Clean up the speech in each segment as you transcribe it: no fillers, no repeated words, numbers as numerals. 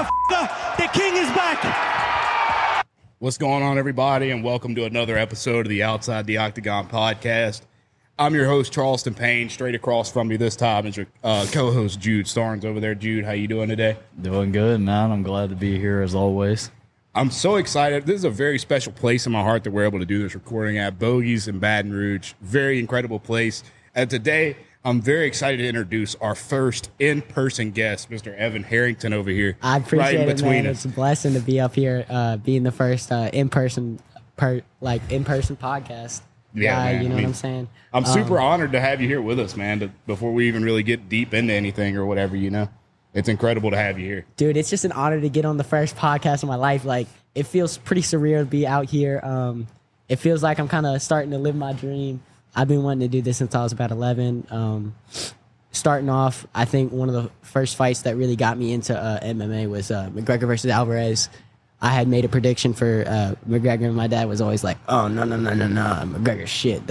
motherfucker, the king is back. What's going on, everybody, and welcome to another episode of the Outside the Octagon podcast. I'm your host, Charleston Payne. Straight across from me this time is your co-host, Jude Starnes over there. Jude, how you doing today? Doing good, man. I'm glad to be here as always. I'm so excited. This is a very special place in my heart that we're able to do this recording at Bogies in Baton Rouge. Very incredible place. And today, I'm very excited to introduce our first in-person guest, Mr. Evan Harrington over here. I appreciate it, man. Us. It's a blessing to be up here, being the first in-person podcast. Yeah, man. You know what I'm saying? I'm super honored to have you here with us, man, before we even really get deep into anything or whatever, you know? It's incredible to have you here. Dude, it's just an honor to get on the first podcast of my life. Like, it feels pretty surreal to be out here. It feels like I'm kind of starting to live my dream. I've been wanting to do this since I was about 11. Starting off, I think one of the first fights that really got me into MMA was McGregor versus Alvarez. I had made a prediction for McGregor, and my dad was always like, "Oh, no, McGregor shit,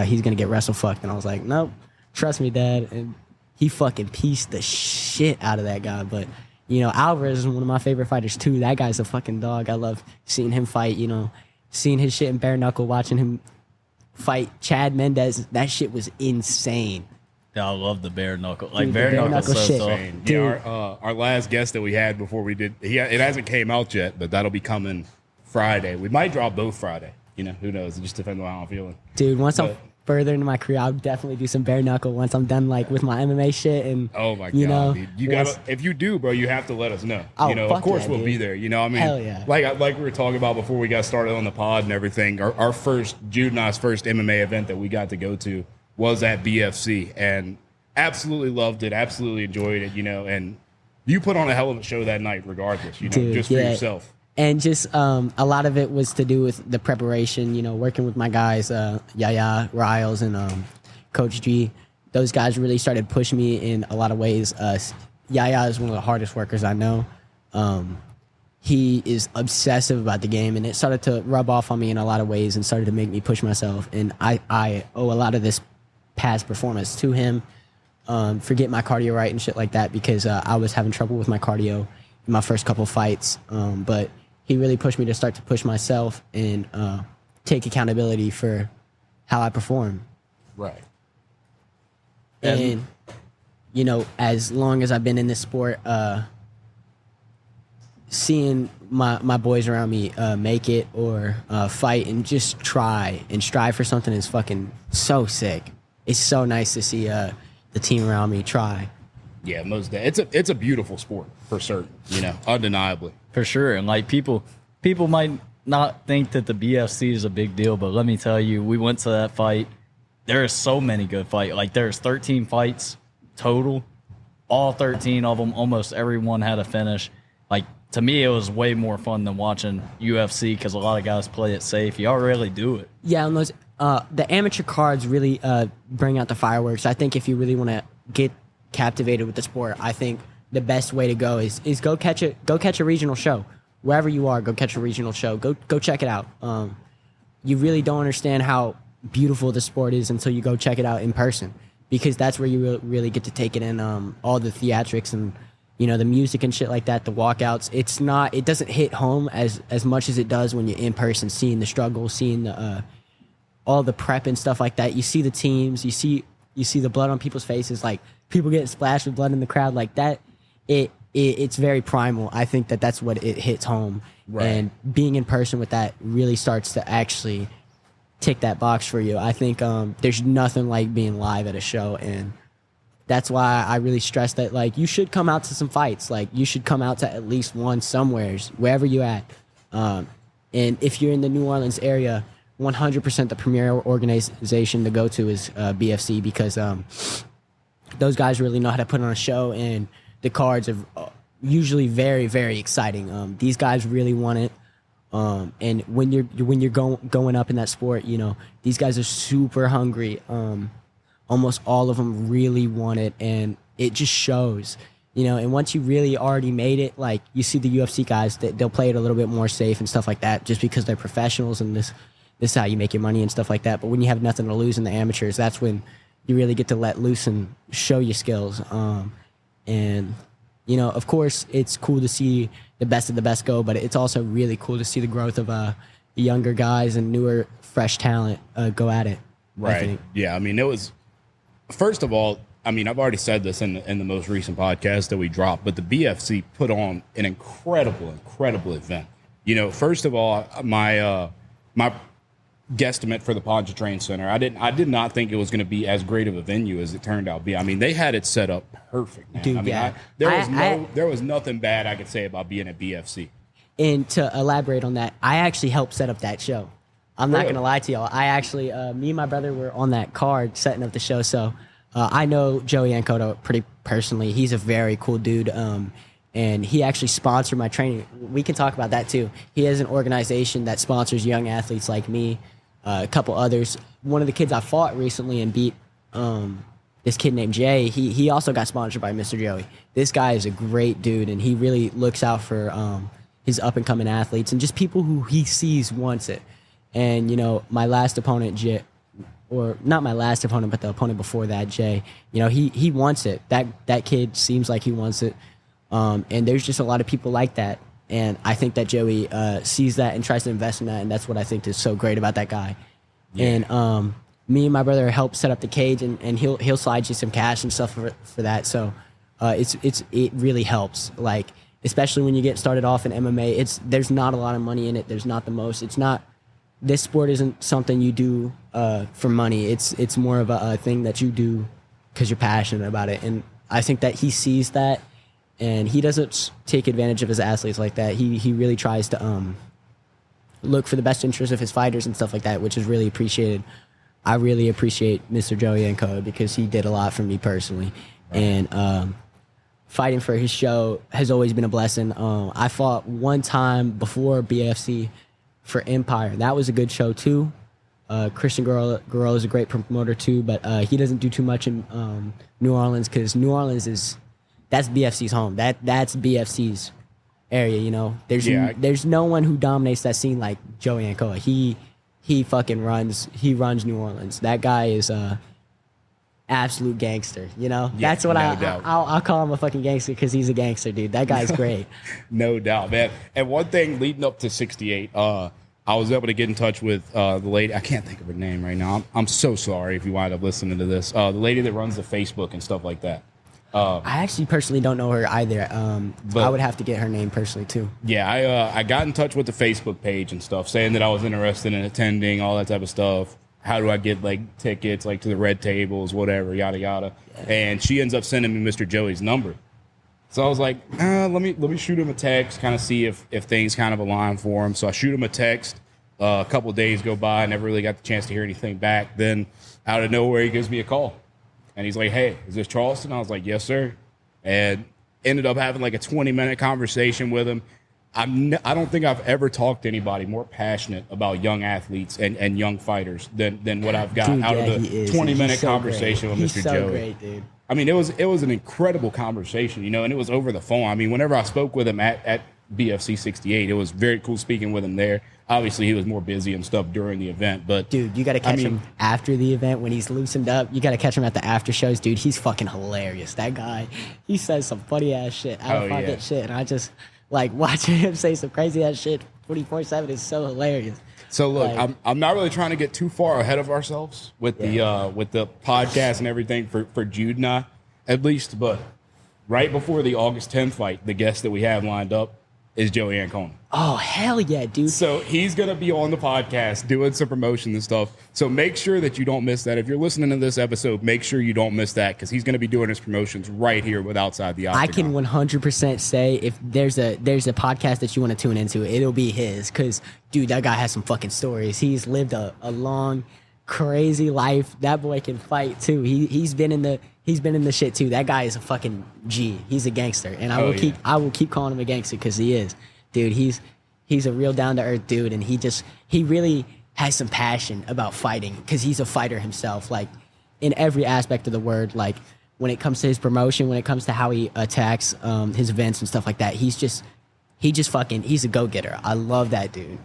he's gonna get wrestle fucked." And I was like, "Nope, trust me, Dad." And he fucking pieced the shit out of that guy. But you know, Alvarez is one of my favorite fighters too. That guy's a fucking dog. I love seeing him fight. You know, seeing his shit in bare knuckle, watching him fight Chad Mendez. That shit was insane. Yeah, I love the bare knuckle. Like, Dude, bare knuckle so shit. tough. Yeah, our last guest that we had before we did, it hasn't came out yet, but that'll be coming Friday. We might drop both Friday. You know, who knows? It just depends on how I'm feeling. Dude, I'm further into my career, I'll definitely do some bare knuckle once I'm done with my MMA shit. And oh my you god, know, dude. You gotta, if you do, bro, you have to let us know. Oh, you know, of course we'll be there. You know, I mean, hell yeah. Like we were talking about before we got started on the pod and everything. Our first Jude and I's first MMA event that we got to go to was at BFC, and absolutely loved it. Absolutely enjoyed it. You know, and you put on a hell of a show that night, regardless. You know, Dude, just for yourself. And just a lot of it was to do with the preparation, you know, working with my guys, Yaya, Riles, and Coach G. Those guys really started pushing me in a lot of ways. Yaya is one of the hardest workers I know. He is obsessive about the game, and it started to rub off on me in a lot of ways and started to make me push myself. And I owe a lot of this past performance to him for getting my cardio right and shit like that, because I was having trouble with my cardio in my first couple fights. But he really pushed me to start to push myself and take accountability for how I perform. Right. And, you know, as long as I've been in this sport, seeing my boys around me make it or fight and just try and strive for something is fucking so sick. It's so nice to see the team around me try. Yeah, most days. It's a beautiful sport for certain, you know, undeniably. For sure. And like, people might not think that the BFC is a big deal, but let me tell you, we went to that fight. There are so many good fights. Like, there's 13 fights total. All 13 of them, almost everyone had a finish. Like, to me, it was way more fun than watching UFC because a lot of guys play it safe. Y'all really do it. Yeah, and those the amateur cards really bring out the fireworks. I think if you really want to get captivated with the sport, I think the best way to go is go catch a regional show. Wherever you are, go catch a regional show. Go check it out. You really don't understand how beautiful the sport is until you go check it out in person, because that's where you really get to take it in, all the theatrics and, you know, the music and shit like that, the walkouts. It doesn't hit home as much as it does when you're in person, seeing the struggle, seeing the all the prep and stuff like that. You see the teams, you see the blood on people's faces, like people getting splashed with blood in the crowd like that. It's very primal. I think that's what it hits home. Right. And being in person with that really starts to actually tick that box for you. I think there's nothing like being live at a show, and that's why I really stress that, like, you should come out to some fights. Like, you should come out to at least one somewheres, wherever you at. And if you're in the New Orleans area, 100% the premier organization to go to is BFC, because those guys really know how to put on a show, and the cards are usually very, very exciting. These guys really want it. And when you're going up in that sport, you know, these guys are super hungry. Almost all of them really want it, and it just shows, you know. And once you really already made it, like, you see the UFC guys, they'll play it a little bit more safe and stuff like that, just because they're professionals and this is how you make your money and stuff like that. But when you have nothing to lose in the amateurs, that's when you really get to let loose and show your skills. And You know, of course, it's cool to see the best of the best go, but it's also really cool to see the growth of younger guys and newer, fresh talent go at it. Right. Yeah. I mean, it was, first of all, I mean, I've already said this in the most recent podcast that we dropped, but the BFC put on an incredible event. You know, first of all, my guesstimate for the Pontchartrain Center, I did not think it was going to be as great of a venue as it turned out to be. I mean, they had it set up perfect, man. Dude, I mean, yeah. there was nothing bad I could say about being at BFC. And to elaborate on that, I actually helped set up that show. I'm not going to lie to y'all. I actually, me and my brother were on that card setting up the show. So I know Joey Ancona pretty personally. He's a very cool dude. And he actually sponsored my training. We can talk about that too. He has an organization that sponsors young athletes like me, a couple others. One of the kids I fought recently and beat, this kid named Jay, he also got sponsored by Mr. Joey. This guy is a great dude, and he really looks out for his up-and-coming athletes and just people who he sees wants it. And, you know, my last opponent, Jay, or not my last opponent, but the opponent before that, Jay, you know, he wants it. That kid seems like he wants it. And there's just a lot of people like that. And I think that Joey sees that and tries to invest in that, and that's what I think is so great about that guy. Yeah. And me and my brother helped set up the cage, and he'll slide you some cash and stuff for that. So it really helps. Like, especially when you get started off in MMA, there's not a lot of money in it. There's not the most. It's not. This sport isn't something you do for money. It's more of a thing that you do because you're passionate about it. And I think that he sees that, and he doesn't take advantage of his athletes like that. He really tries to look for the best interest of his fighters and stuff like that, which is really appreciated. I really appreciate Mr. Joey Ancona because he did a lot for me personally. Right. And fighting for his show has always been a blessing. I fought one time before BFC for Empire. That was a good show too. Christian Guerrero is a great promoter too, but he doesn't do too much in New Orleans because New Orleans that's BFC's home. That's BFC's area. You know, there's no one who dominates that scene like Joey Ancona. He fucking runs New Orleans. That guy is absolute gangster. You know, that's what I'll call him, a fucking gangster, because he's a gangster, dude. That guy's great. No doubt, man. And one thing leading up to 68, I was able to get in touch with the lady. I can't think of her name right now. I'm so sorry if you wind up listening to this. The lady that runs the Facebook and stuff like that. I actually personally don't know her either. But I would have to get her name personally too. Yeah, I got in touch with the Facebook page and stuff, saying that I was interested in attending, all that type of stuff. How do I get like tickets, like to the red tables, whatever, yada yada. Yeah. And she ends up sending me Mr. Joey's number. So I was like, let me shoot him a text, kind of see if things kind of align for him. So I shoot him a text. A couple of days go by, I never really got the chance to hear anything back. Then out of nowhere, he gives me a call. And he's like, hey, is this Charleston? I was like, yes, sir. And ended up having like a 20-minute conversation with him. I don't think I've ever talked to anybody more passionate about young athletes and young fighters than what I've got out of the 20-minute conversation with Mr. Joey. Great, dude. I mean, it was an incredible conversation, you know, and it was over the phone. I mean, whenever I spoke with him at BFC 68, it was very cool speaking with him there. Obviously, he was more busy and stuff during the event, but dude, you got to catch him after the event when he's loosened up. You got to catch him at the after shows, dude. He's fucking hilarious. That guy, he says some funny ass shit, out of pocket shit, and I just like watching him say some crazy ass shit 24/7 is so hilarious. So look, like, I'm not really trying to get too far ahead of ourselves with the podcast and everything for Jude and I, at least. But right before the August 10th fight, the guest that we have lined up is Joey Ancona. Oh, hell yeah, dude. So he's going to be on the podcast doing some promotion and stuff. So make sure that you don't miss that. If you're listening to this episode, make sure you don't miss that because he's going to be doing his promotions right here with Outside the Octagon. I can 100% say if there's a podcast that you want to tune into, it'll be his because, dude, that guy has some fucking stories. He's lived a long, crazy life. That boy can fight, too. He's been in the shit, too. That guy is a fucking G. He's a gangster. And I will keep calling him a gangster because he is. Dude, he's a real down-to-earth dude, and he really has some passion about fighting because he's a fighter himself, like, in every aspect of the word. Like, when it comes to his promotion, when it comes to how he attacks his events and stuff like that, he's a go-getter. I love that dude.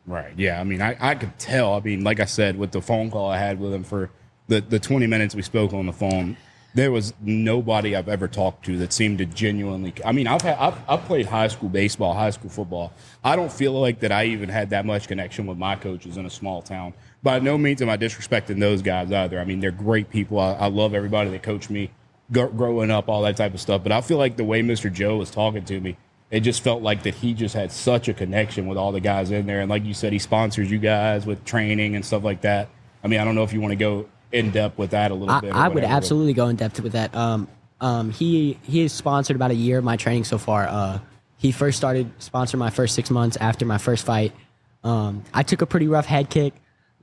Right, yeah. I mean, I could tell. I mean, like I said, with the phone call I had with him for the 20 minutes we spoke on the phone, there was nobody I've ever talked to that seemed to genuinely. I mean, I've played high school baseball, high school football. I don't feel like that I even had that much connection with my coaches in a small town. By no means am I disrespecting those guys either. I mean, they're great people. I love everybody that coached me growing up, all that type of stuff. But I feel like the way Mr. Joe was talking to me, it just felt like that he just had such a connection with all the guys in there. And like you said, he sponsors you guys with training and stuff like that. I mean, I don't know if you want to go in depth with that a little bit. I would absolutely go in depth with that. He has sponsored about a year of my training so far. He first started sponsoring my first 6 months after my first fight. I took a pretty rough head kick.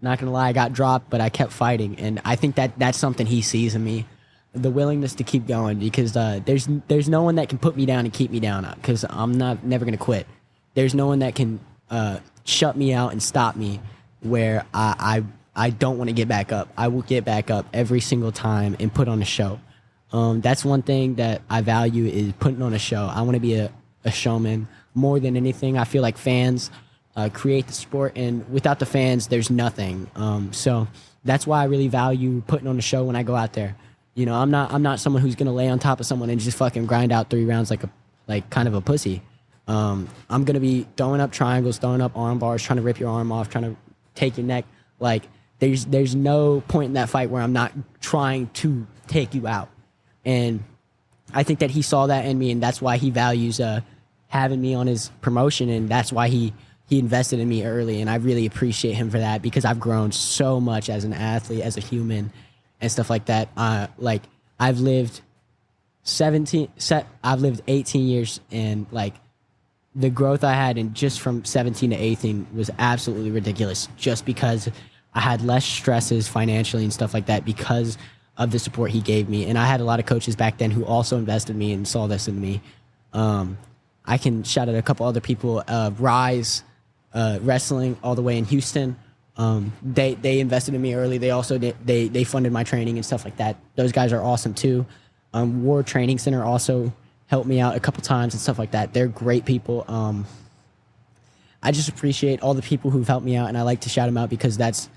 Not gonna lie, I got dropped, but I kept fighting, and I think that's something he sees in me, the willingness to keep going. Because there's no one that can put me down and keep me down, because I'm never gonna quit. There's no one that can shut me out and stop me where I don't want to get back up. I will get back up every single time and put on a show. That's one thing that I value, is putting on a show. I want to be a showman more than anything. I feel like fans create the sport, and without the fans, there's nothing. So that's why I really value putting on a show when I go out there. You know, I'm not someone who's gonna lay on top of someone and just fucking grind out 3 rounds like kind of a pussy. I'm gonna be throwing up triangles, throwing up arm bars, trying to rip your arm off, trying to take your neck. Like, there's no point in that fight where I'm not trying to take you out. And I think that he saw that in me, and that's why he values having me on his promotion, and that's why he invested in me early. And I really appreciate him for that, because I've grown so much as an athlete, as a human, and stuff like that. Like, I've lived 18 years, and like the growth I had in just from 17 to 18 was absolutely ridiculous, just because I had less stresses financially and stuff like that because of the support he gave me. And I had a lot of coaches back then who also invested in me and saw this in me. I can shout out a couple other people. Riles, wrestling all the way in Houston. They invested in me early. They also they funded my training and stuff like that. Those guys are awesome too. War Training Center also helped me out a couple times and stuff like that. They're great people. I just appreciate all the people who've helped me out, and I like to shout them out, because that's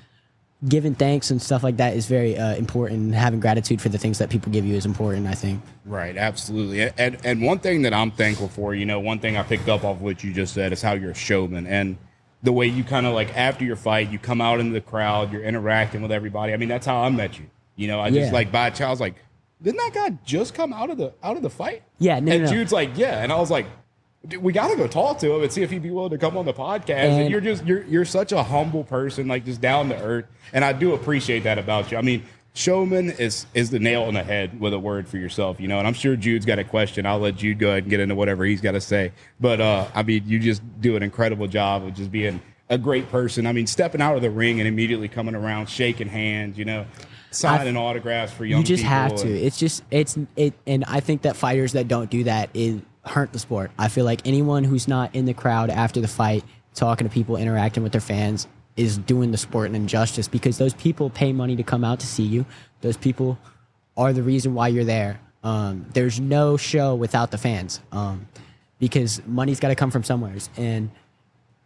giving thanks and stuff like that is very important. Having gratitude for the things that people give you is important, I think. Right, absolutely. And one thing that I'm thankful for, you know, one thing I picked up off what you just said is how you're a showman, and the way you kind of, like, after your fight, you come out into the crowd, you're interacting with everybody. I mean, that's how I met you. You know, I just like by a child, I was like, didn't that guy just come out of the fight? Yeah, no. Jude's like, yeah, and I was like, dude, we got to go talk to him and see if he'd be willing to come on the podcast. And you're such a humble person, like, just down to earth. And I do appreciate that about you. I mean, showman is the nail on the head with a word for yourself, you know. And I'm sure Jude's got a question. I'll let Jude go ahead and get into whatever he's got to say. But I mean, you just do an incredible job of just being a great person. I mean, stepping out of the ring and immediately coming around, shaking hands, you know, signing autographs for young people. You just have to. And I think that fighters that don't do that hurt the sport. I feel like anyone who's not in the crowd after the fight, talking to people, interacting with their fans, is doing the sport an injustice, because those people pay money to come out to see you. Those people are the reason why you're there. There's no show without the fans, because money's got to come from somewhere. And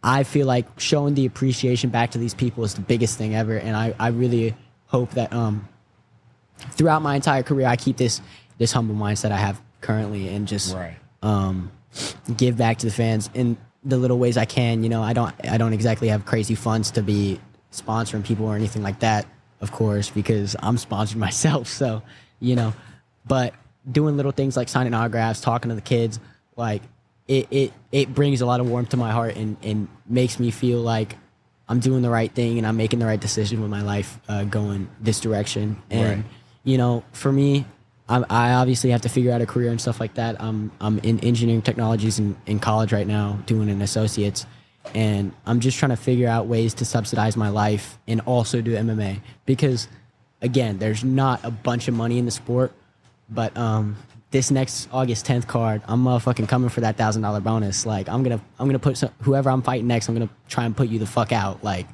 I feel like showing the appreciation back to these people is the biggest thing ever. And I really hope that throughout my entire career, I keep this humble mindset I have currently, and just give back to the fans in the little ways I can. You know, I don't exactly have crazy funds to be sponsoring people or anything like that, of course, because I'm sponsored myself. So, you know, but doing little things like signing autographs, talking to the kids, like it brings a lot of warmth to my heart, and makes me feel like I'm doing the right thing and I'm making the right decision with my life, going this direction. And you know, for me, I obviously have to figure out a career and stuff like that. I'm in engineering technologies in college right now, doing an associate's, and I'm just trying to figure out ways to subsidize my life and also do MMA, because again, there's not a bunch of money in the sport, but this next August 10th card, I'm motherfucking coming for that $1,000 bonus. Like, I'm gonna put whoever I'm fighting next, I'm gonna try and put you the fuck out. Like,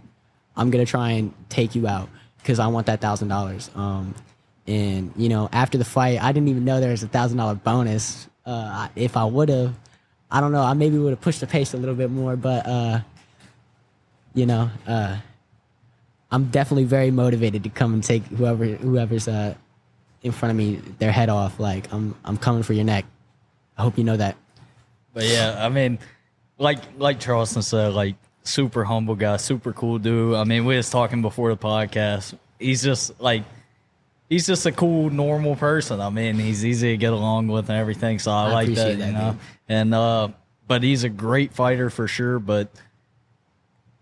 I'm gonna try and take you out because I want that $1,000. And you know, after the fight, I didn't even know there was a $1,000 bonus. If I would have, I don't know, I maybe would have pushed the pace a little bit more. But you know, I'm definitely very motivated to come and take whoever's in front of me, their head off. Like I'm coming for your neck. I hope you know that. But yeah, I mean, like Charleston said, like super humble guy, super cool dude. I mean, we was talking before the podcast. He's just a cool, normal person. I mean, he's easy to get along with and everything. So I like that, you know. Dude. And but he's a great fighter for sure. But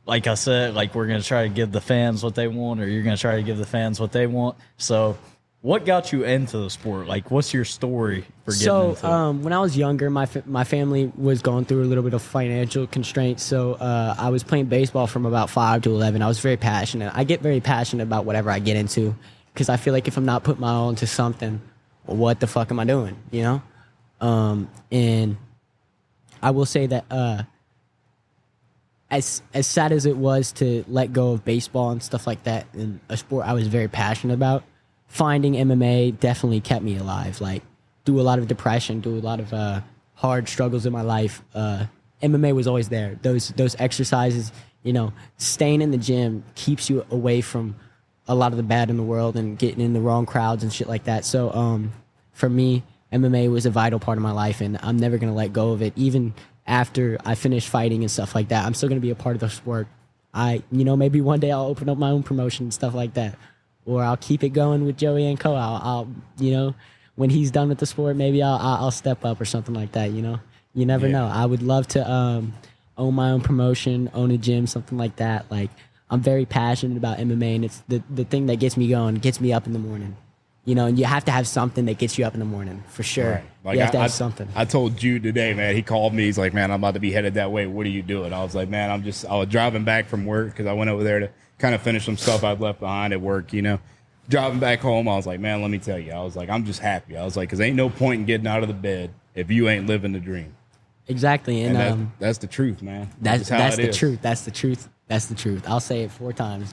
like I said, like we're gonna try to give the fans what they want, or you're gonna try to give the fans what they want. So, what got you into the sport? Like, what's your story for getting into it? When I was younger, my family was going through a little bit of financial constraints. So I was playing baseball from about 5 to 11. I was very passionate. I get very passionate about whatever I get into because I feel like if I'm not putting my all into something, well, what the fuck am I doing? You know? And I will say that as sad as it was to let go of baseball and stuff like that, in a sport I was very passionate about, finding MMA definitely kept me alive. Like, through a lot of depression, through a lot of hard struggles in my life, MMA was always there. Those exercises, you know, staying in the gym keeps you away from a lot of the bad in the world and getting in the wrong crowds and shit like that. So for me, MMA was a vital part of my life, and I'm never going to let go of it. Even after I finish fighting and stuff like that, I'm still going to be a part of the sport. Maybe one day I'll open up my own promotion and stuff like that. Or I'll keep it going with Joey and Co. I'll when he's done with the sport, maybe I'll step up or something like that. You know, you never know. I would love to own my own promotion, own a gym, something like that. Like, I'm very passionate about MMA, and it's the thing that gets me going, gets me up in the morning. You know, and you have to have something that gets you up in the morning for sure. Right. Like, you have to have something. I told Jude today, man. He called me. He's like, "Man, I'm about to be headed that way. What are you doing?" I was like, "Man, I was driving back from work because I went over there to kind of finish some stuff I'd left behind at work, you know." Driving back home, I was like, man, let me tell you. I was like, I'm just happy. I was like, because ain't no point in getting out of the bed if you ain't living the dream. Exactly. And that's the truth, man. That's the truth. That's the truth. That's the truth. I'll say it 4 times.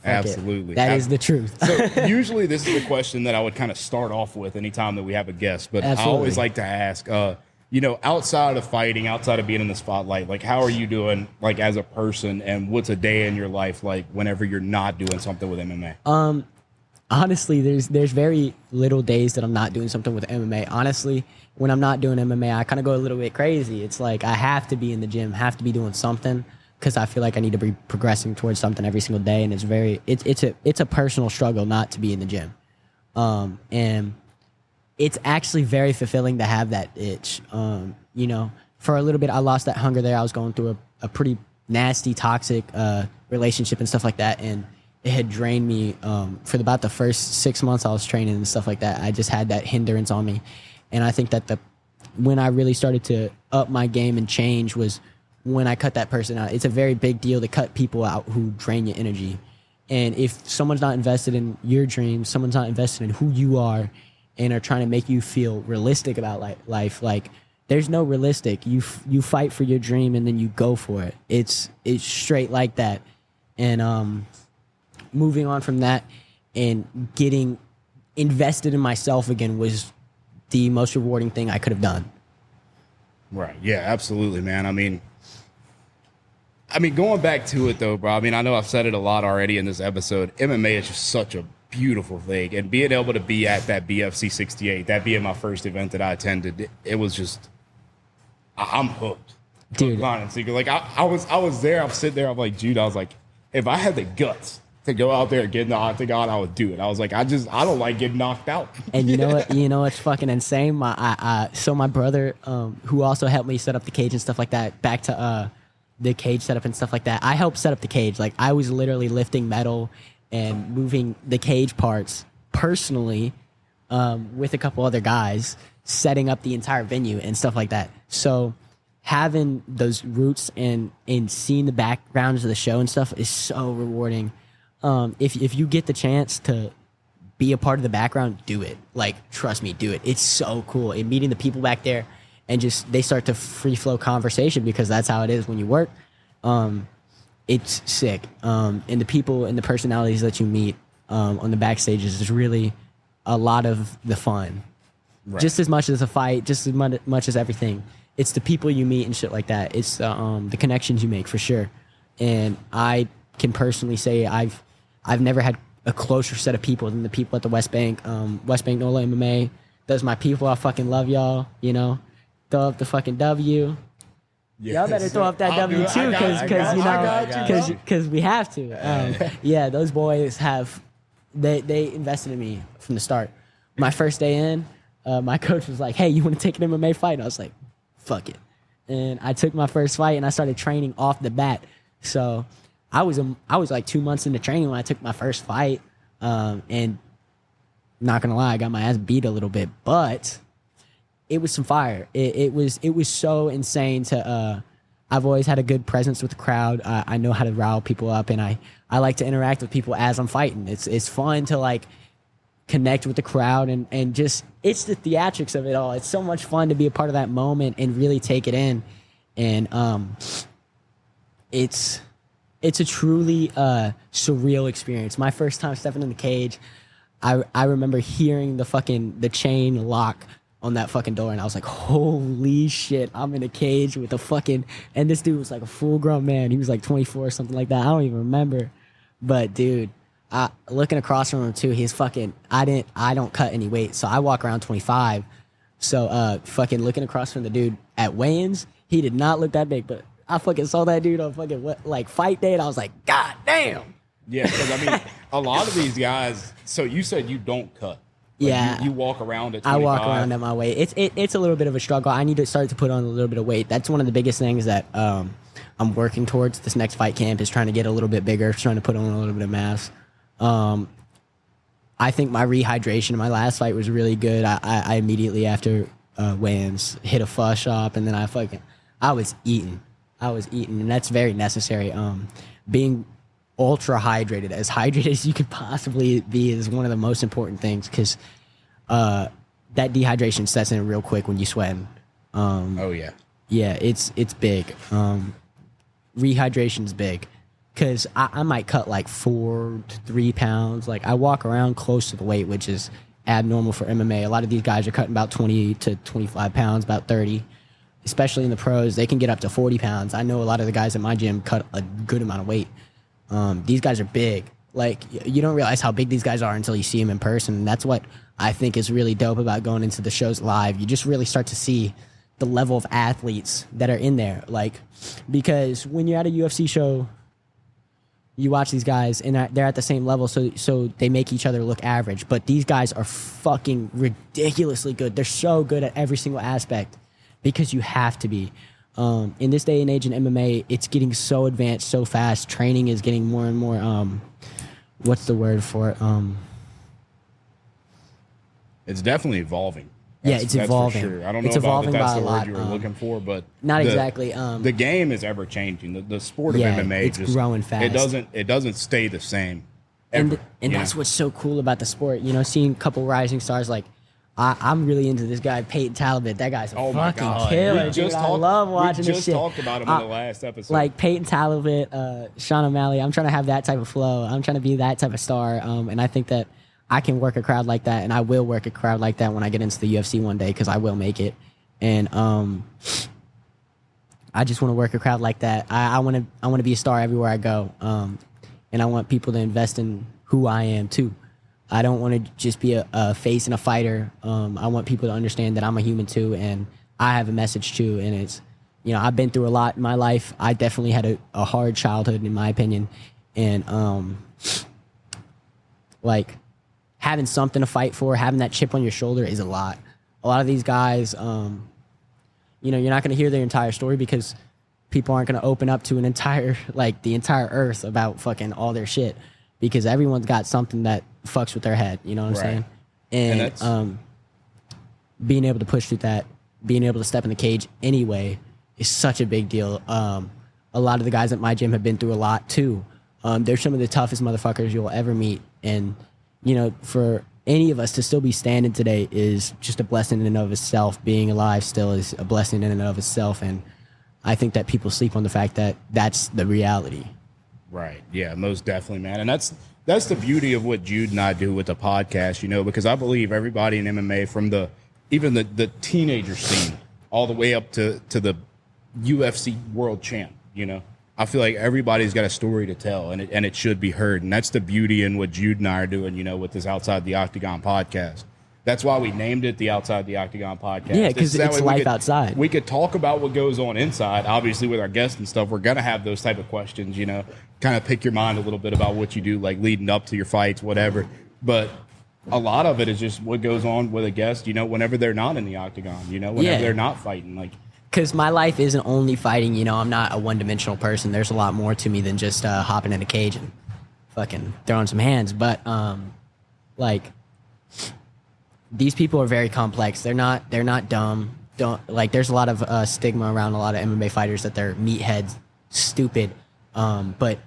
Fuck Absolutely. That is the truth. So usually this is a question that I would kind of start off with anytime that we have a guest. But Absolutely. I always like to ask, outside of fighting, outside of being in the spotlight, like, how are you doing, like, as a person? And what's a day in your life like whenever you're not doing something with MMA? Honestly, there's very little days that I'm not doing something with MMA. Honestly, when I'm not doing MMA, I kind of go a little bit crazy. It's like I have to be in the gym, have to be doing something, because I feel like I need to be progressing towards something every single day. And it's a personal struggle not to be in the gym. And it's actually very fulfilling to have that itch. For a little bit, I lost that hunger there. I was going through a pretty nasty, toxic relationship and stuff like that, and it had drained me for about the first 6 months I was training and stuff like that. I just had that hindrance on me. And I think that when I really started to up my game and change was when I cut that person out. It's a very big deal to cut people out who drain your energy. And if someone's not invested in your dreams, someone's not invested in who you are and are trying to make you feel realistic about life, like, there's no realistic. You fight for your dream and then you go for it. It's straight like that. And moving on from that and getting invested in myself again was the most rewarding thing I could have done. Right. Yeah, absolutely, man. I mean, going back to it, though, bro, I mean, I know I've said it a lot already in this episode. MMA is just such a beautiful thing. And being able to be at that BFC 68, that being my first event that I attended, it was just, I'm hooked. Dude. Like, I was there, I'm sitting there, I'm like, Jude, I was like, if I had the guts to go out there and get in the octagon, I would do it. I was like, I don't like getting knocked out. And you know what? You know what's fucking insane? My brother, who also helped me set up the cage and stuff like that, back to the cage setup and stuff like that. I helped set up the cage. Like, I was literally lifting metal and moving the cage parts personally with a couple other guys, setting up the entire venue and stuff like that. So having those roots and seeing the backgrounds of the show and stuff is so rewarding. If you get the chance to be a part of the background, do it. Like, trust me, do it. It's so cool. And meeting the people back there and just, they start to free flow conversation because that's how it is when you work. It's sick. And the people and the personalities that you meet on the backstages is really a lot of the fun. Right. Just as much as a fight, just as much as everything. It's the people you meet and shit like that. It's the connections you make for sure. And I can personally say I've never had a closer set of people than the people at the West Bank. West Bank NOLA MMA. Those my people. I fucking love y'all. You know, throw up the fucking W. Yes. Y'all better throw up that W too, because we have to. Yeah, those boys have. They invested in me from the start. My first day in, my coach was like, "Hey, you want to take an MMA fight?" And I was like, "Fuck it." And I took my first fight and I started training off the bat. So I was like 2 months into training when I took my first fight. And not gonna lie, I got my ass beat a little bit, but it was some fire. It was so insane to. I've always had a good presence with the crowd. I know how to rile people up, and I like to interact with people as I'm fighting. It's fun to like connect with the crowd and just it's the theatrics of it all. It's so much fun to be a part of that moment and really take it in. And it's a truly surreal experience. My first time stepping in the cage, I remember hearing the chain lock on that fucking door, and I was like, holy shit, I'm in a cage with and this dude was like a full grown man. He was like 24 or something like that. I don't even remember. But dude, looking across from him too, he's fucking, I don't cut any weight, so I walk around 25. So fucking looking across from the dude at weigh-ins, he did not look that big, but I fucking saw that dude on fucking like fight day, and I was like, God damn. Yeah, because I mean, a lot of these guys. So you said you don't cut. Like yeah, you walk around at 25. I walk around at my weight. It's a little bit of a struggle. I need to start to put on a little bit of weight. That's one of the biggest things that I'm working towards. This next fight camp is trying to get a little bit bigger, trying to put on a little bit of mass. I think my rehydration in my last fight was really good. I immediately after weigh-ins hit a pho shop, and then I was eating, and that's very necessary. Being ultra hydrated as you could possibly be is one of the most important things, because that dehydration sets in real quick when you sweating. Oh yeah, it's big. Rehydration's big, because I might cut like 4 to 3 pounds. Like I walk around close to the weight, which is abnormal for MMA. A lot of these guys are cutting about 20 to 25 pounds, about 30. Especially in the pros, they can get up to 40 pounds. I know a lot of the guys at my gym cut a good amount of weight. These guys are big. Like, you don't realize how big these guys are until you see them in person. And that's what I think is really dope about going into the shows live. You just really start to see the level of athletes that are in there. Like, because when you're at a UFC show, you watch these guys and they're at the same level, so they make each other look average. But these guys are fucking ridiculously good. They're so good at every single aspect because you have to be. In this day and age in MMA, it's getting so advanced so fast. Training is getting more and more, what's the word for it? It's definitely evolving. It's evolving. For sure. I don't know if that's the word you were looking for, but not exactly. The game is ever changing. The sport of MMA it's growing fast. It doesn't stay the same. Ever, and that's what's so cool about the sport. You know, seeing a couple rising stars like. I'm really into this guy, Peyton Talbot. That guy's a fucking killer, dude. I love watching this shit. We just talked about him in the last episode. Like Peyton Talbot, Sean O'Malley. I'm trying to have that type of flow. I'm trying to be that type of star. And I think that I can work a crowd like that, and I will work a crowd like that when I get into the UFC one day, because I will make it. And I just want to work a crowd like that. I want to be a star everywhere I go. And I want people to invest in who I am too. I don't want to just be a face and a fighter. I want people to understand that I'm a human too, and I have a message too. And it's, you know, I've been through a lot in my life. I definitely had a hard childhood, in my opinion. And like having something to fight for, having that chip on your shoulder is a lot. A lot of these guys, you know, you're not going to hear their entire story because people aren't going to open up to the entire earth about fucking all their shit, because everyone's got something that fucks with their head, you know what I'm saying? And being able to push through that, being able to step in the cage anyway is such a big deal. A lot of the guys at my gym have been through a lot too. They're some of the toughest motherfuckers you'll ever meet. And, you know, for any of us to still be standing today is just a blessing in and of itself. Being alive still is a blessing in and of itself. And I think that people sleep on the fact that that's the reality. Right. Yeah, most definitely, man. And that's the beauty of what Jude and I do with the podcast, you know, because I believe everybody in MMA, from even the teenager scene all the way up to the UFC world champ, you know, I feel like everybody's got a story to tell, and it should be heard. And that's the beauty in what Jude and I are doing, you know, with this Outside the Octagon podcast. That's why we named it the Outside the Octagon podcast. Yeah, because it's life outside. We could talk about what goes on inside. Obviously, with our guests and stuff, we're going to have those type of questions, you know, kind of pick your mind a little bit about what you do, like leading up to your fights, whatever. But a lot of it is just what goes on with a guest, you know, whenever they're not in the octagon, you know, whenever they're not fighting. Like, because my life isn't only fighting, you know, I'm not a one-dimensional person. There's a lot more to me than just hopping in a cage and fucking throwing some hands. But, like, these people are very complex. They're not dumb. There's a lot of stigma around a lot of MMA fighters that they're meatheads, stupid. But,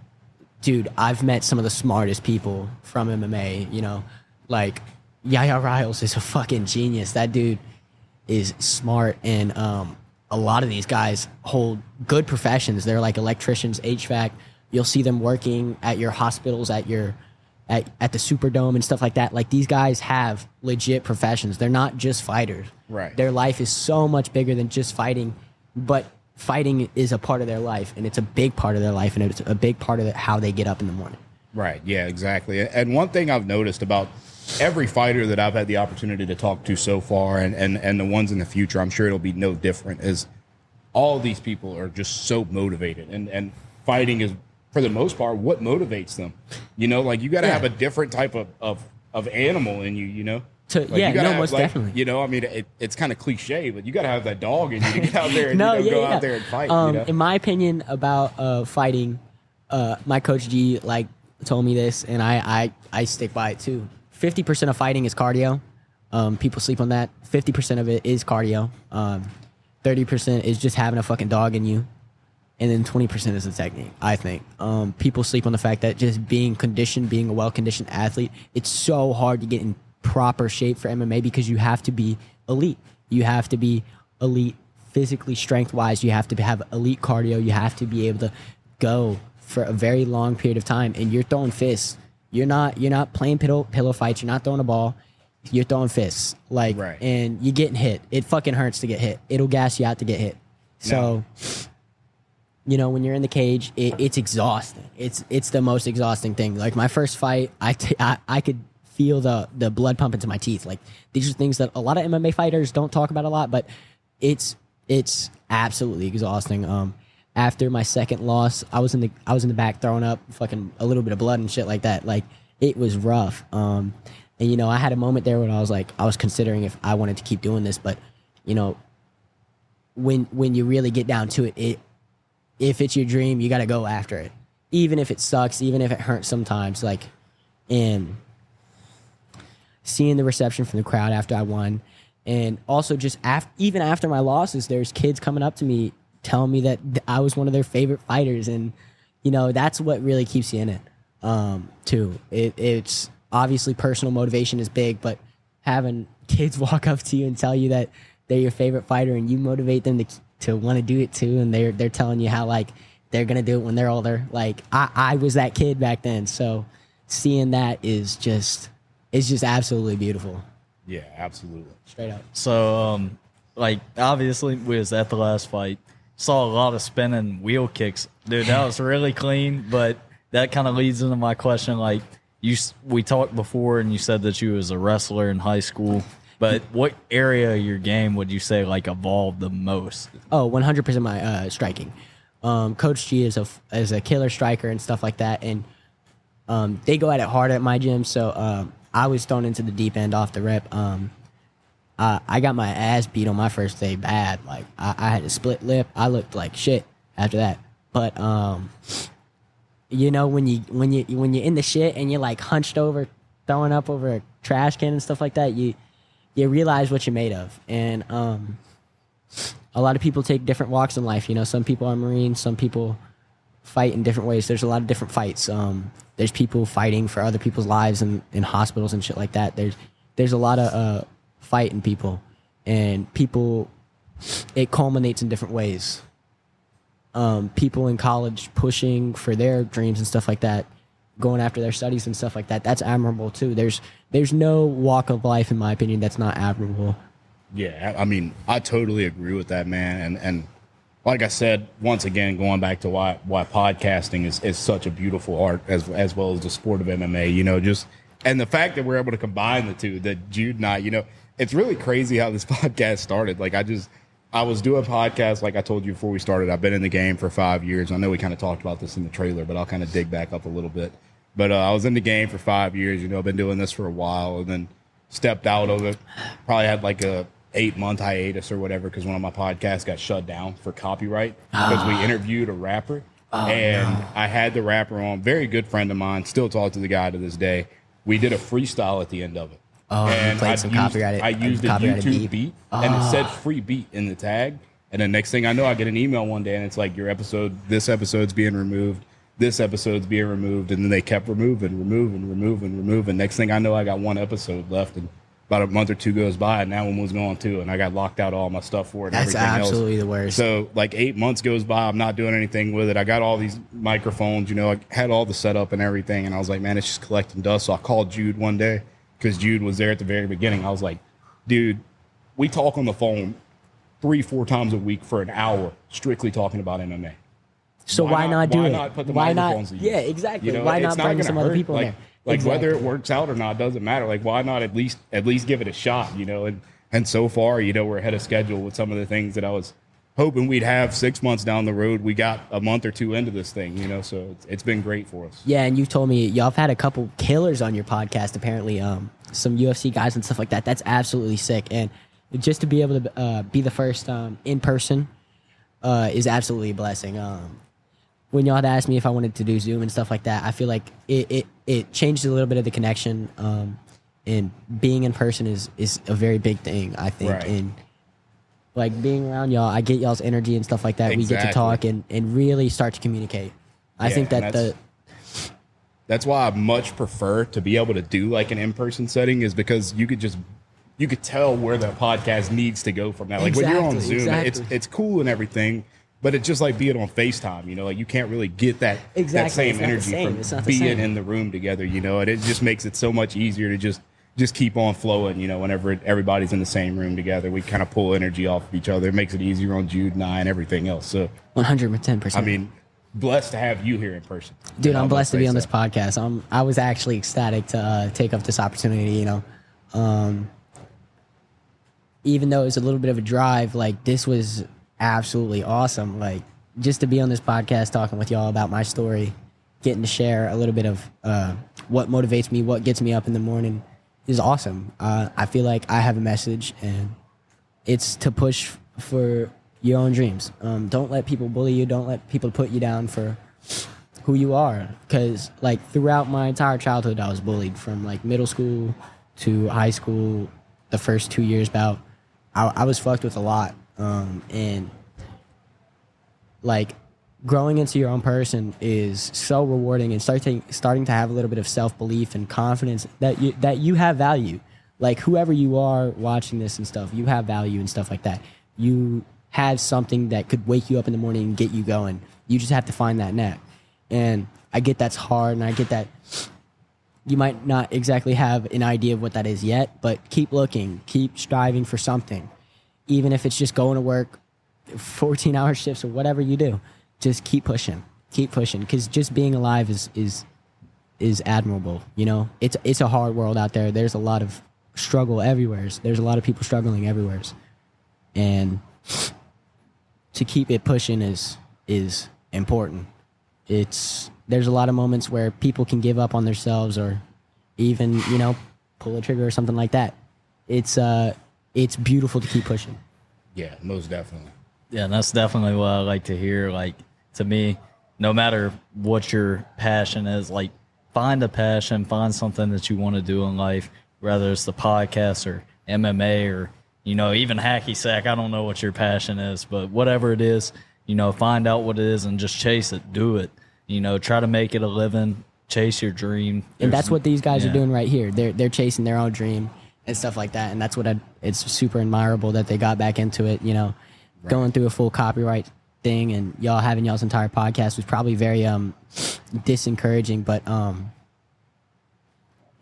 dude, I've met some of the smartest people from MMA, you know. Like, Yaya Riles is a fucking genius. That dude is smart, and a lot of these guys hold good professions. They're like electricians, HVAC. You'll see them working at your hospitals, at the Superdome and stuff like that. Like, these guys have legit professions. They're not just fighters. Right. Their life is so much bigger than just fighting, but fighting is a part of their life, and it's a big part of their life, and it's a big part of how they get up in the morning. Right. Yeah, exactly. And one thing I've noticed about every fighter that I've had the opportunity to talk to so far, and the ones in the future, I'm sure it'll be no different, is all these people are just so motivated. And fighting is, for the most part, what motivates them. You know, like, you got to have a different type of animal in you, you know? Most definitely. You know, I mean, it's kind of cliche, but you got to have that dog in you to get out there and go out there and fight. You know? In my opinion about fighting, my coach G told me this, and I stick by it too. 50% of fighting is cardio. People sleep on that. 50% of it is cardio. 30% is just having a fucking dog in you. And then 20% is the technique, I think. People sleep on the fact that just being conditioned, being a well-conditioned athlete, it's so hard to get in proper shape for MMA because you have to be elite. You have to be elite physically, strength-wise. You have to have elite cardio. You have to be able to go for a very long period of time. And you're throwing fists. You're not playing pillow fights. You're not throwing a ball. You're throwing fists. And you're getting hit. It fucking hurts to get hit. It'll gas you out to get hit. So, you know, when you're in the cage, it's exhausting. It's the most exhausting thing. Like, my first fight, I could feel the blood pump into my teeth. Like, these are things that a lot of MMA fighters don't talk about a lot, but it's absolutely exhausting. After my second loss, I was in the back throwing up fucking a little bit of blood and shit like that. Like, it was rough. And, you know, I had a moment there when I was considering if I wanted to keep doing this, but, you know, when you really get down to it, if it's your dream, you got to go after it. Even if it sucks, even if it hurts sometimes, like, and seeing the reception from the crowd after I won, and also just even after my losses, there's kids coming up to me telling me that I was one of their favorite fighters, and, you know, that's what really keeps you in it, too. It's obviously personal motivation is big, but having kids walk up to you and tell you that they're your favorite fighter and you motivate them to want to do it too, and they're telling you how, like, they're gonna do it when they're older. Like, I was that kid back then, so seeing that is just absolutely beautiful. Yeah, absolutely. Straight up. So, obviously, we was at the last fight. Saw a lot of spinning wheel kicks. Dude, that was really clean, but that kind of leads into my question. Like, we talked before, and you said that you was a wrestler in high school. But what area of your game would you say, like, evolved the most? Oh, 100% my striking. Coach G is a killer striker and stuff like that, and they go at it hard at my gym. So I was thrown into the deep end off the rip. I got my ass beat on my first day bad. Like, I had a split lip. I looked like shit after that. But you know, when you're in the shit and you're, like, hunched over, throwing up over a trash can and stuff like that, you realize what you're made of. And a lot of people take different walks in life. You know, some people are Marines, some people fight in different ways. There's a lot of different fights. There's people fighting for other people's lives in hospitals and shit like that. There's a lot of fighting people, and people, it culminates in different ways. People in college pushing for their dreams and stuff like that, going after their studies and stuff like that. That's admirable too. There's no walk of life, in my opinion, that's not admirable. Yeah, I mean, I totally agree with that, man. And like I said, once again, going back to why podcasting is such a beautiful art as well as the sport of MMA, you know, just, and the fact that we're able to combine the two, that Jude and I, you know, it's really crazy how this podcast started. Like I was doing podcasts, like I told you before we started. I've been in the game for 5 years. I know we kind of talked about this in the trailer, but I'll kind of dig back up a little bit. But I was in the game for 5 years, you know, I've been doing this for a while, and then stepped out of it. Probably had like a 8-month hiatus or whatever, because one of my podcasts got shut down for copyright because we interviewed a rapper. I had the rapper on, very good friend of mine, still talk to the guy to this day. We did a freestyle at the end of it. And I used a YouTube beat, and it said free beat in the tag. And the next thing I know, I get an email one day, and it's like, this episode's being removed. This episode's being removed. And then they kept removing. Next thing I know, I got one episode left, and about a month or two goes by, and that one was gone too, and I got locked out all my stuff for it. And That's absolutely the worst. So like 8 months goes by, I'm not doing anything with it. I got all these microphones, you know, I had all the setup and everything, and I was like, man, it's just collecting dust. So I called Jude one day, because Jude was there at the very beginning. I was like, dude, we talk on the phone 3-4 times a week for an hour, strictly talking about MMA. So why not do it? Why not put the why microphones not? to use? Yeah, exactly. You know, why it's not bring some other hurt. people in there? Like Exactly. whether it works out or not doesn't matter. Like, why not at least give it a shot, you know? And so far, you know, we're ahead of schedule with some of the things that I was hoping we'd have 6 months down the road. We got a month or two into this thing, you know, so it's been great for us. Yeah, and you told me y'all have had a couple killers on your podcast, apparently, some UFC guys and stuff like that. That's absolutely sick. And just to be able to be the first in person is absolutely a blessing. When y'all had asked me if I wanted to do Zoom and stuff like that, I feel like it changed a little bit of the connection. And being in person is a very big thing, I think. Right. And like being around y'all, I get y'all's energy and stuff like that. Exactly. We get to talk and really start to communicate. I think that that's why I much prefer to be able to do like an in-person setting, is because you could tell where the podcast needs to go from that. Like when you're on Zoom, it's cool and everything, but it's just like being on FaceTime, you know, like you can't really get that same energy from being in the room together, you know, and it just makes it so much easier to just keep on flowing, you know, whenever everybody's in the same room together. We kind of pull energy off of each other. It makes it easier on Jude and I and everything else. So 110%. I mean, blessed to have you here in person. Dude, I'm blessed to be on this podcast. I was actually ecstatic to take up this opportunity, you know. Even though it was a little bit of a drive, like this was absolutely awesome. Like just to be on this podcast talking with y'all about my story, getting to share a little bit of what motivates me, what gets me up in the morning is awesome. I feel like I have a message, and it's to push for your own dreams. Don't let people bully you. Don't let people put you down for who you are. Because like throughout my entire childhood, I was bullied from like middle school to high school. The first 2 years about, I was fucked with a lot. And like growing into your own person is so rewarding, and starting to have a little bit of self-belief and confidence that you have value. Like whoever you are watching this and stuff, you have value and stuff like that. You have something that could wake you up in the morning and get you going. You just have to find that net. And I get that's hard, and I get that you might not exactly have an idea of what that is yet, but keep looking, keep striving for something. Even if it's just going to work 14-hour shifts or whatever you do, just keep pushing, because just being alive is admirable. You know, it's a hard world out there. There's a lot of struggle everywhere. There's a lot of people struggling everywhere, and to keep it pushing is important. There's a lot of moments where people can give up on themselves, or even, you know, pull a trigger or something like that. It's beautiful to keep pushing. Yeah, most definitely. Yeah, and that's definitely what I like to hear. Like, to me, no matter what your passion is, like, find a passion, find something that you want to do in life, whether it's the podcast or MMA or, you know, even hacky sack. I don't know what your passion is, but whatever it is, you know, find out what it is and just chase it, do it. You know, try to make it a living, chase your dream. And that's what these guys are doing right here. They're chasing their own dream and stuff like that. And that's what it's super admirable that they got back into it, you know. Right. Going through a full copyright thing, and y'all having y'all's entire podcast was probably very disencouraging, but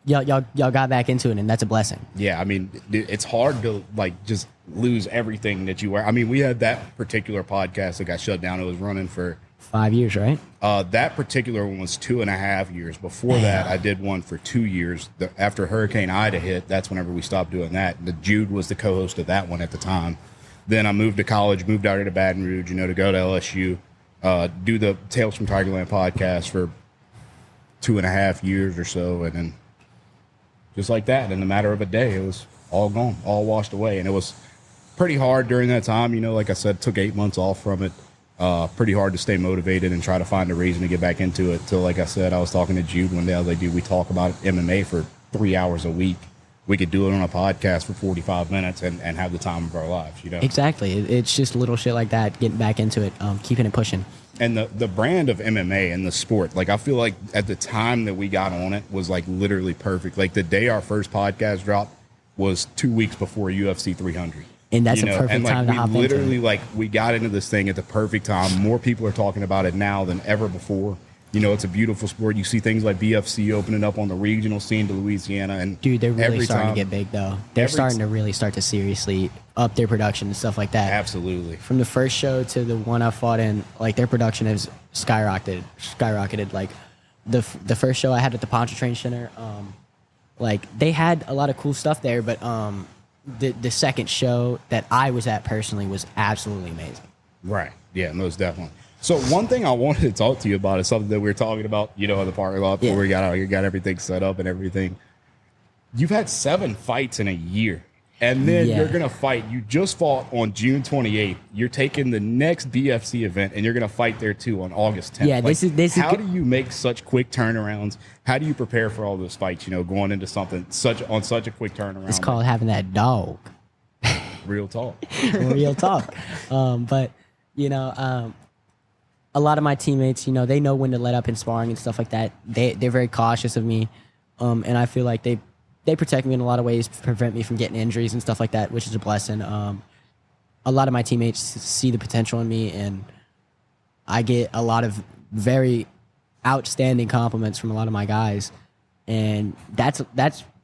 y'all got back into it, and that's a blessing. Yeah, I mean, it's hard to like just lose everything that you were. I mean, we had that particular podcast that got shut down. It was running for 5 years, right? That particular one was 2.5 years. Before that, I did one for 2 years. After Hurricane Ida hit, that's whenever we stopped doing that. Jude was the co-host of that one at the time. Then I moved to college, moved out here to Baton Rouge, to go to LSU, do the Tales from Tigerland podcast for 2.5 years or so, and then just like that, in a matter of a day, it was all gone, all washed away. And it was pretty hard during that time. Like I said, took 8 months off from it. Pretty hard to stay motivated and try to find a reason to get back into it. Till, like I said, I was talking to Jude one day. I was like, dude, we talk about MMA for 3 hours a week. We could do it on a podcast for 45 minutes and have the time of our lives, Exactly. It's just little shit like that, getting back into it, keeping it pushing. And the brand of MMA and the sport, like I feel like at the time that we got on it was like literally perfect. Like the day our first podcast dropped was 2 weeks before UFC 300. And that's a perfect time to hop into it. Literally, like, we got into this thing at the perfect time. More people are talking about it now than ever before. It's a beautiful sport. You see things like BFC opening up on the regional scene to Louisiana. And dude, they're really starting to get big, though. They're starting to really start to seriously up their production and stuff like that. Absolutely. From the first show to the one I fought in, like, their production has skyrocketed. Like, the first show I had at the Pontchartrain Center, like, they had a lot of cool stuff there, but the second show that I was at personally was absolutely amazing. Right. Yeah, most definitely. So one thing I wanted to talk to you about is something that we were talking about, in the parking lot before we got out here, got everything set up and everything. You've had 7 fights in a year, and then you're going to fight. You just fought on June 28th. You're taking the next BFC event, and you're going to fight there too on August 10th. Yeah, this how do you make such quick turnarounds? How do you prepare for all those fights, going into something such a quick turnaround? It's called having that dog. Real talk. Real talk. But, a lot of my teammates, they know when to let up in sparring and stuff like that. They're very cautious of me, and I feel like they protect me in a lot of ways, prevent me from getting injuries and stuff like that, which is a blessing. A lot of my teammates see the potential in me, and I get a lot of very outstanding compliments from a lot of my guys, and that's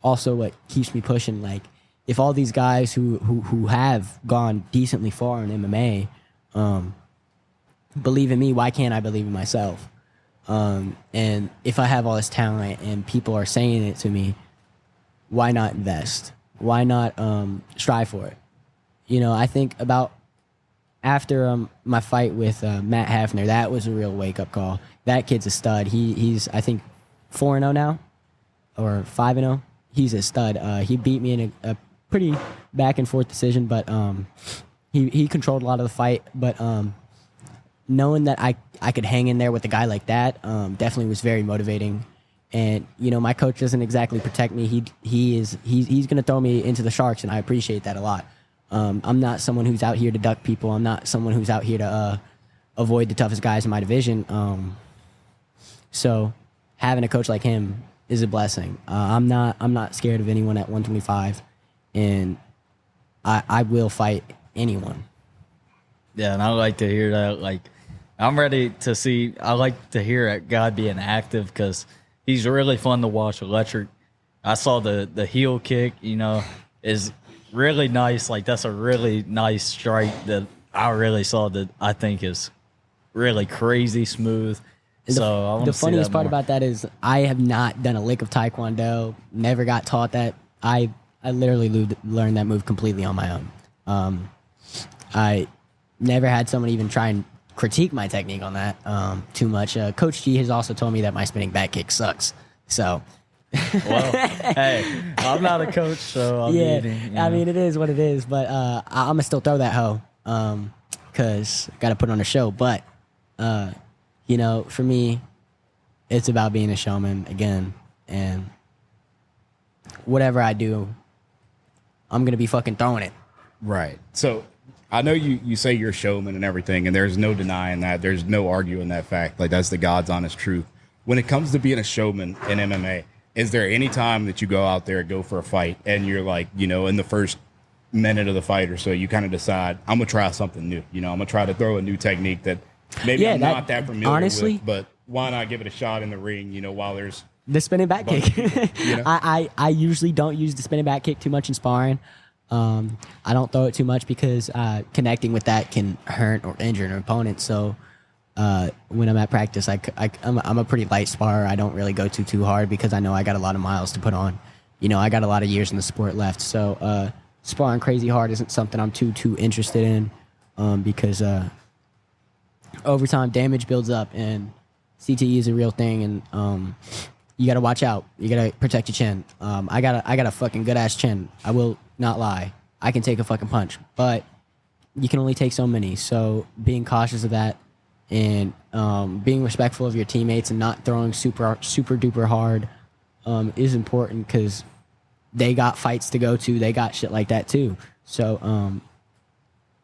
also what keeps me pushing. Like, if all these guys who have gone decently far in MMA believe in me, why can't I believe in myself? And if I have all this talent and people are saying it to me, why not invest? Why not strive for it? I think about after my fight with Matt Hafner, that was a real wake-up call. That kid's a stud. He's I think 4-0 now, or 5-0. He's a stud. He beat me in a pretty back-and-forth decision, but he controlled a lot of the fight. But knowing that I could hang in there with a guy like that definitely was very motivating. And my coach doesn't exactly protect me. He's going to throw me into the sharks, and I appreciate that a lot. I'm not someone who's out here to duck people. I'm not someone who's out here to avoid the toughest guys in my division. So having a coach like him is a blessing. I'm not scared of anyone at 125, and I will fight anyone. Yeah, and I like to hear that. Like, I'm ready to see. I like to hear a guy being active because he's really fun to watch. Electric. I saw the heel kick. Is really nice. Like, that's a really nice strike that I really saw that I think is really crazy smooth. So I want the to see funniest that part more. about that is I have not done a lick of Taekwondo. Never got taught that. I literally learned that move completely on my own. I never had someone even try and critique my technique on that too much. Coach G has also told me that my spinning back kick sucks. So, Well, hey, I'm not a coach, so I'm eating. I mean, it is what it is. But I'm gonna still throw that hoe because I got to put on a show. But for me, it's about being a showman again, and whatever I do, I'm gonna be fucking throwing it. Right. So I know you say you're a showman and everything, and there's no denying that. There's no arguing that fact. Like, that's the God's honest truth. When it comes to being a showman in MMA, is there any time that you go out there, go for a fight, and you're like, in the first minute of the fight or so, you kind of decide, I'm going to try something new. I'm going to try to throw a new technique that maybe I'm not that familiar honestly, with, but why not give it a shot in the ring, while there's The spinning back kick. You know? I usually don't use the spinning back kick too much in sparring. I don't throw it too much because connecting with that can hurt or injure an opponent. So when I'm at practice, I'm a pretty light sparrer. I don't really go too hard because I know I got a lot of miles to put on. You know, I got a lot of years in the sport left. So sparring crazy hard isn't something I'm too interested in because over time damage builds up and CTE is a real thing, and you got to watch out. You got to protect your chin. I got a fucking good ass chin. I will not lie. I can take a fucking punch, but you can only take so many. So being cautious of that and being respectful of your teammates and not throwing super duper hard is important because they got fights to go to. They got shit like that too. So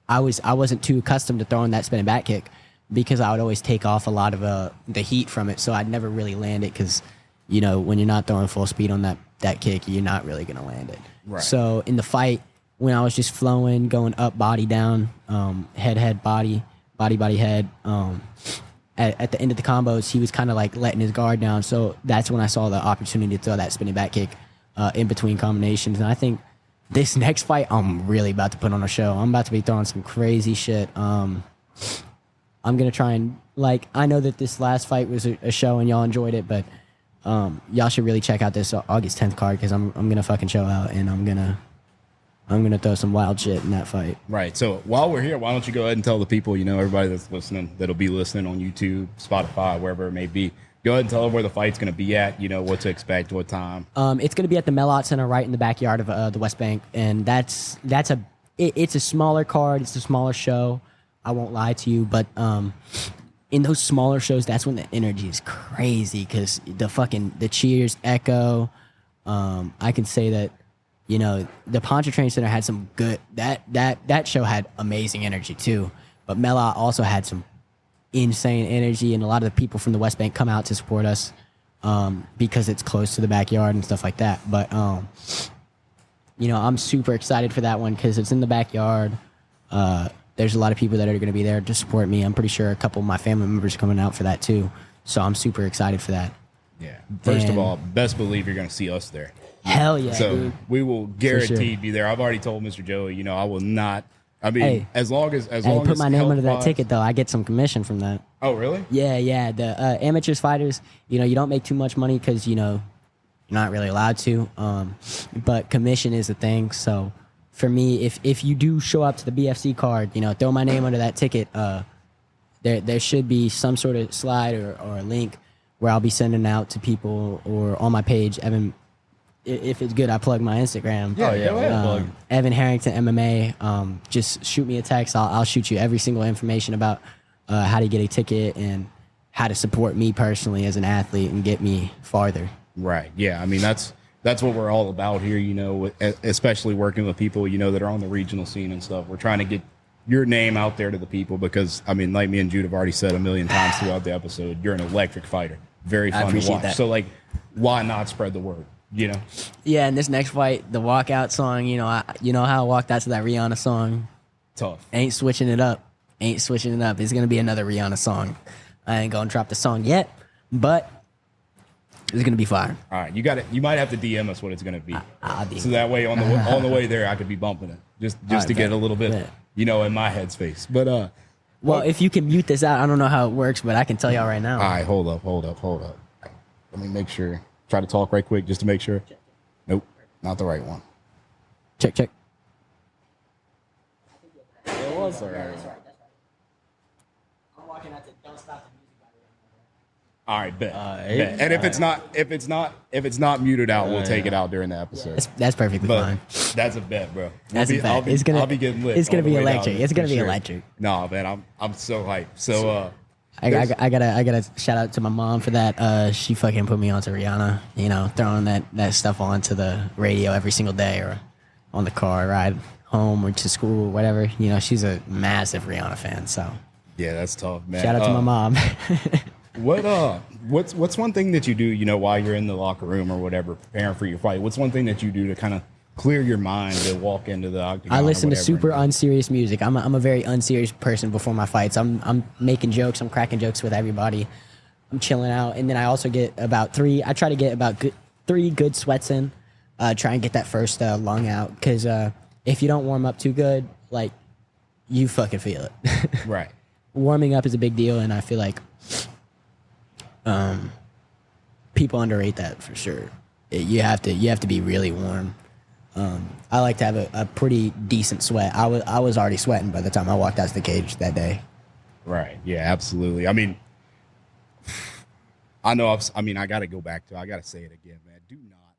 I wasn't too accustomed to throwing that spinning back kick because I would always take off a lot of the heat from it. So I'd never really land it because, you know, when you're not throwing full speed on that kick, you're not really going to land it. Right. So in the fight, when I was just flowing, going up, body down, head, body, head, at the end of the combos, he was kind of like letting his guard down. So that's when I saw the opportunity to throw that spinning back kick in between combinations. And I think this next fight, I'm really about to put on a show. I'm about to be throwing some crazy shit. I'm going to try and, like, I know that this last fight was a show and y'all enjoyed it, but y'all should really check out this August 10th card because I'm going to fucking show out and I'm going to throw some wild shit in that fight. Right. So while we're here, why don't you go ahead and tell the people, you know, everybody that's listening, that'll be listening on YouTube, Spotify, wherever it may be, go ahead and tell them where the fight's going to be at, you know, what to expect, what time. It's going to be at the Mellot Center right in the backyard of the West Bank, and it's a smaller card, it's a smaller show. I won't lie to you, but in those smaller shows, that's when the energy is crazy because the cheers echo. I can say that, you know, the Pontchartrain Center had some good that show had amazing energy too, but Mellot also had some insane energy, and a lot of the people from the West Bank come out to support us because it's close to the backyard and stuff like that. But you know, I'm super excited for that one because it's in the backyard. There's a lot of people that are going to be there to support me. I'm pretty sure a couple of my family members are coming out for that too. So I'm super excited for that. Yeah. First of all, best believe you're going to see us there. Hell yeah, So dude. we will guaranteed be there. I've already told Mr. Joey, you know, I will not. I mean, Hey. as long as Put my name under that health-wise- ticket though. I get some commission from that. Oh, really? Yeah. The amateurs fighters, you know, you don't make too much money because, you know, you're not really allowed to. But commission is a thing. So for me, if you do show up to the BFC card, you know, throw my name under that ticket. There should be some sort of slide or a link where I'll be sending out to people or on my page, Evan. If it's good, I plug my Instagram. Oh, yeah, go ahead. Plug. Evan Harrington MMA. Just shoot me a text. I'll shoot you every single information about how to get a ticket and how to support me personally as an athlete and get me farther. Right. Yeah. I mean, that's what we're all about here, you know, especially working with people, you know, that are on the regional scene and stuff. We're trying to get your name out there to the people because, I mean, like me and Jude have already said a million times throughout the episode, you're an electric fighter. Very fun to watch. that. So, like, why not spread the word, you know? Yeah, and this next fight, the walkout song, you know, you know how I walked out to that Rihanna song? Tough. Ain't switching it up. It's going to be another Rihanna song. I ain't going to drop the song yet, but it's going to be fire. All right. You might have to DM us what it's going to be. I'll DM so that way on the way there, I could be bumping it just right, to get a little bit, bet. you know, in my headspace. But, well, if you can mute this out, I don't know how it works, but I can tell y'all right now. all right, hold up. Let me make sure. Try to talk right quick just to make sure. Nope, not the right one. Check. It was all right. I'm walking out to Don't Stop the Music. All right, bet. And if it's not muted out, we'll take it out during the episode. That's perfectly But fine. that's a bet, bro. That's a bet. I'll be getting lit. It's gonna all the be way down electric. there, It's gonna for be sure. electric. No, man, I'm so hyped. So I gotta shout out to my mom for that. She fucking put me onto Rihanna. You know, throwing that stuff onto the radio every single day or on the car ride home or to school, whatever. You know, she's a massive Rihanna fan. So yeah, that's tough, man. shout out to my mom. What's one thing that you do, you know, while you're in the locker room or whatever, preparing for your fight? What's one thing that you do to kind of clear your mind to walk into the octagon? I listen to or whatever? super unserious music. I'm a very unserious person before my fights. I'm making jokes. I'm cracking jokes with everybody. I'm chilling out, and then I also get about 3. I try to get about 3 good sweats in. Try and get that first lung out, because if you don't warm up too good, like, you fucking feel it. Right. Warming up is a big deal, and I feel like people underrate that for sure. You have to be really warm. I like to have a pretty decent sweat. I was already sweating by the time I walked out to the cage that day. Right. Yeah, absolutely. I mean, I know. I got to go back to. I got to say it again, man. Do not